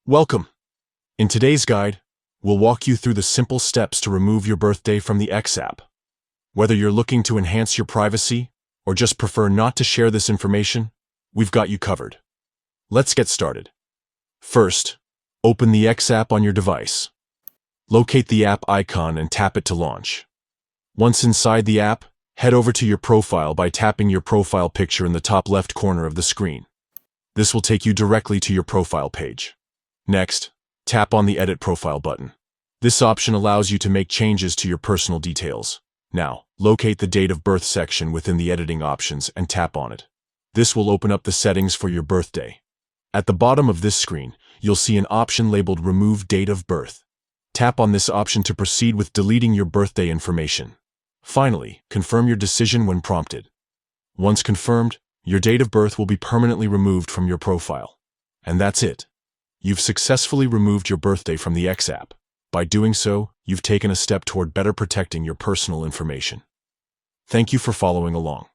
Welcome! In today's guide, we'll walk you through the simple steps to remove your birthday from the X app. Whether you're looking to enhance your privacy or just prefer not to share this information, we've got you covered. Let's get started. First, open the X app on your device. Locate the app icon and tap it to launch. Once inside the app, head over to your profile by tapping your profile picture in the top left corner of the screen. This will take you directly to your profile page. Next, tap on the Edit Profile button. This option allows you to make changes to your personal details. Now, locate the date of birth section within the editing options and tap on it. This will open up the settings for your birthday. At the bottom of this screen, you'll see an option labeled Remove Date of Birth. Tap on this option to proceed with deleting your birthday information. Finally, confirm your decision when prompted. Once confirmed, your date of birth will be permanently removed from your profile. And that's it. You've successfully removed your birthday from the X app. By doing so, you've taken a step toward better protecting your personal information. Thank you for following along.